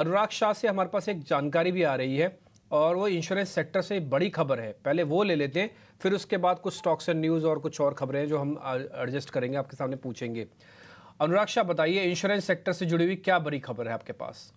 अनुराग शाह से हमारे पास एक जानकारी भी आ रही है और वो इंश्योरेंस सेक्टर से बड़ी खबर है। पहले वो ले लेते हैं, फिर उसके बाद कुछ स्टॉक्स एंड न्यूज़ और कुछ और खबरें हैं जो हम एडजस्ट करेंगे, आपके सामने पूछेंगे। अनुराग शाह बताइए, इंश्योरेंस सेक्टर से जुड़ी हुई क्या बड़ी खबर है आपके पास?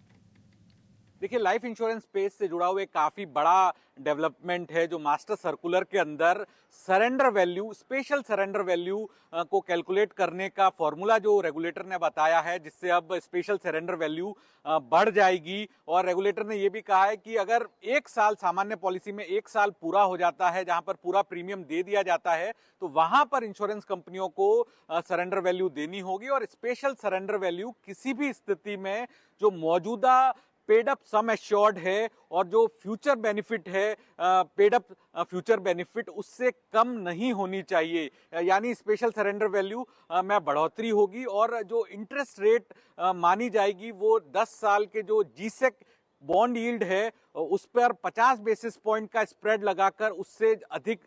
देखिए, लाइफ इंश्योरेंस स्पेस से जुड़ा हुआ एक काफी बड़ा डेवलपमेंट है जो मास्टर सर्कुलर के अंदर surrender value, special surrender value को कैलकुलेट करने का फॉर्मूला जो रेगुलेटर ने बताया है, जिससे अब स्पेशल सरेंडर वैल्यू बढ़ जाएगी। और रेगुलेटर ने यह भी कहा है कि अगर एक साल सामान्य पॉलिसी में एक साल पूरा हो जाता है जहां पर पूरा प्रीमियम दे दिया जाता है, तो वहां पर इंश्योरेंस कंपनियों को सरेंडर वैल्यू देनी होगी। और स्पेशल सरेंडर वैल्यू किसी भी स्थिति में जो मौजूदा पेड अप सम एश्योर्ड है और जो फ्यूचर बेनिफिट है, पेड अप फ्यूचर बेनिफिट, उससे कम नहीं होनी चाहिए। यानी स्पेशल सरेंडर वैल्यू में बढ़ोतरी होगी और जो इंटरेस्ट रेट मानी जाएगी वो 10 साल के जो जीसेक बॉन्ड यील्ड है उस पर 50 बेसिस पॉइंट का स्प्रेड लगाकर उससे अधिक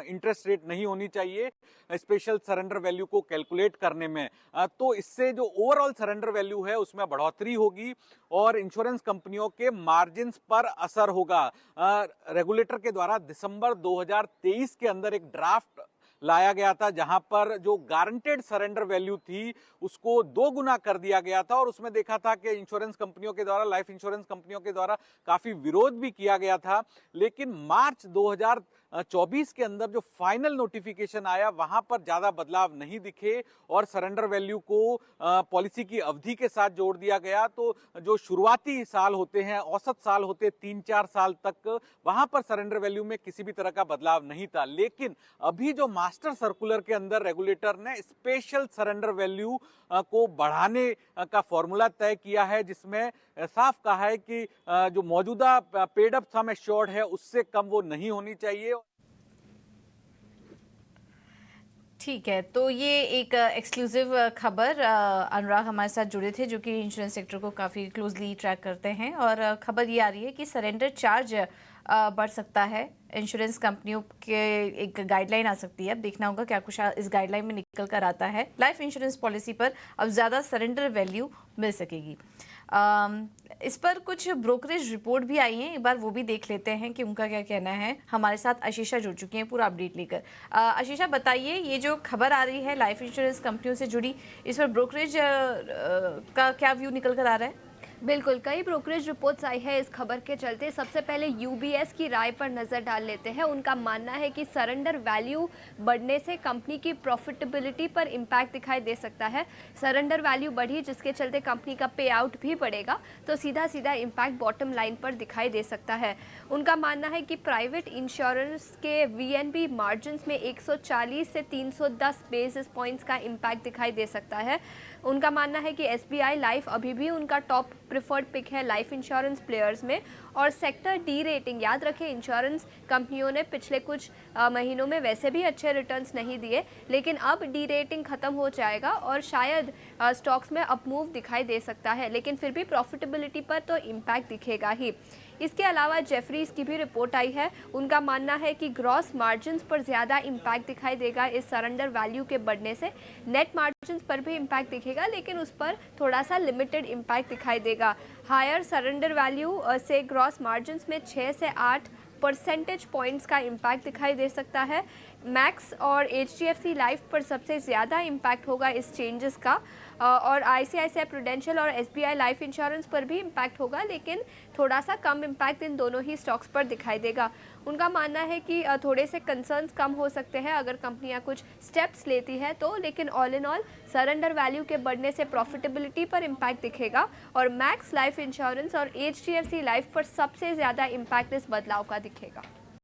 इंटरेस्ट रेट नहीं होनी चाहिए स्पेशल सरेंडर वैल्यू को कैलकुलेट करने में। तो इससे जो ओवरऑल सरेंडर वैल्यू है उसमें बढ़ोतरी होगी और इंश्योरेंस कंपनियों के मार्जिन्स पर असर होगा। रेगुलेटर के द्वारा दिसंबर 2023 के अंदर एक ड्राफ्ट लाया गया था जहां पर जो गारंटेड सरेंडर वैल्यू थी उसको 2 गुना कर दिया गया था और उसमें देखा था कि इंश्योरेंस कंपनियों के द्वारा, लाइफ इंश्योरेंस कंपनियों के द्वारा काफी विरोध भी किया गया था। लेकिन मार्च 2024 के अंदर जो फाइनल नोटिफिकेशन आया वहां पर ज्यादा बदलाव नहीं दिखे और सरेंडर वैल्यू को पॉलिसी की अवधि के साथ जोड़ दिया गया। तो जो शुरुआती साल होते हैं, औसत साल होते 3-4 साल तक, वहां पर सरेंडर वैल्यू में किसी भी तरह का बदलाव नहीं था। लेकिन अभी जो मास्टर सर्कुलर के अंदर रेगुलेटर ने स्पेशल सरेंडर वैल्यू को बढ़ाने का फॉर्मूला तय किया है, जिसमें साफ कहा है कि जो मौजूदा पेड अप सम एश्योर्ड है उससे कम वो नहीं होनी चाहिए। ठीक है, तो ये एक एक्सक्लूसिव खबर अनुराग हमारे साथ जुड़े थे जो कि इंश्योरेंस सेक्टर को काफ़ी क्लोजली ट्रैक करते हैं। और खबर ये आ रही है कि सरेंडर चार्ज बढ़ सकता है। इंश्योरेंस कंपनियों के एक गाइडलाइन आ सकती है, अब देखना होगा क्या कुछ इस गाइडलाइन में निकल कर आता है। लाइफ इंश्योरेंस पॉलिसी पर अब ज़्यादा सरेंडर वैल्यू मिल सकेगी। इस पर कुछ ब्रोकरेज रिपोर्ट भी आई हैं, एक बार वो भी देख लेते हैं कि उनका क्या कहना है। हमारे साथ आशीषा जुड़ चुकी हैं पूरा अपडेट लेकर। आशीषा बताइए, ये जो खबर आ रही है लाइफ इंश्योरेंस कंपनियों से जुड़ी, इस पर ब्रोकरेज का क्या व्यू निकल कर आ रहा है? बिल्कुल, कई ब्रोकरेज रिपोर्ट्स आई है इस खबर के चलते। सबसे पहले यूबीएस की राय पर नज़र डाल लेते हैं। उनका मानना है कि सरेंडर वैल्यू बढ़ने से कंपनी की प्रॉफिटेबिलिटी पर इम्पैक्ट दिखाई दे सकता है। सरेंडर वैल्यू बढ़ी जिसके चलते कंपनी का पे आउट भी बढ़ेगा, तो सीधा सीधा इम्पैक्ट बॉटम लाइन पर दिखाई दे सकता है। उनका मानना है कि प्राइवेट इंश्योरेंस के वीएनबी मार्जिन्स में 140 से 310 बेसिस पॉइंट्स का इम्पैक्ट दिखाई दे सकता है। उनका मानना है कि एसबीआई लाइफ अभी भी उनका टॉप प्रिफर्ड पिक है लाइफ इंश्योरेंस प्लेयर्स में। और सेक्टर डी रेटिंग, याद रखें इंश्योरेंस कंपनियों ने पिछले कुछ महीनों में वैसे भी अच्छे रिटर्न्स नहीं दिए, लेकिन अब डी रेटिंग खत्म हो जाएगा और शायद स्टॉक्स में अप मूव दिखाई दे सकता है, लेकिन फिर भी प्रॉफिटेबिलिटी पर तो इम्पैक्ट दिखेगा ही। इसके अलावा जेफरीज की भी रिपोर्ट आई है। उनका मानना है कि ग्रॉस मार्जिन्स पर ज़्यादा इम्पैक्ट दिखाई देगा इस सरेंडर वैल्यू के बढ़ने से। नेट मार्जिन्स पर भी इम्पैक्ट दिखेगा, लेकिन उस पर थोड़ा सा लिमिटेड इम्पैक्ट दिखाई देगा। हायर सरेंडर वैल्यू से ग्रॉस मार्जिन्स में 6 से 8 परसेंटेज पॉइंट्स का इम्पैक्ट दिखाई दे सकता है। मैक्स और एचडीएफसी लाइफ पर सबसे ज़्यादा इम्पैक्ट होगा इस चेंजेस का, और आईसीआईसीआई प्रूडेंशियल और एसबीआई लाइफ इंश्योरेंस पर भी इम्पैक्ट होगा, लेकिन थोड़ा सा कम इम्पैक्ट इन दोनों ही स्टॉक्स पर दिखाई देगा। उनका मानना है कि थोड़े से कंसर्न्स कम हो सकते हैं अगर कंपनियां कुछ स्टेप्स लेती है तो, लेकिन all in all surrender value के बढ़ने से प्रॉफिटेबिलिटी पर इम्पैक्ट दिखेगा और मैक्स लाइफ इंश्योरेंस और एचडीएफसी लाइफ पर सबसे ज़्यादा इम्पैक्ट इस बदलाव का दिखेगा।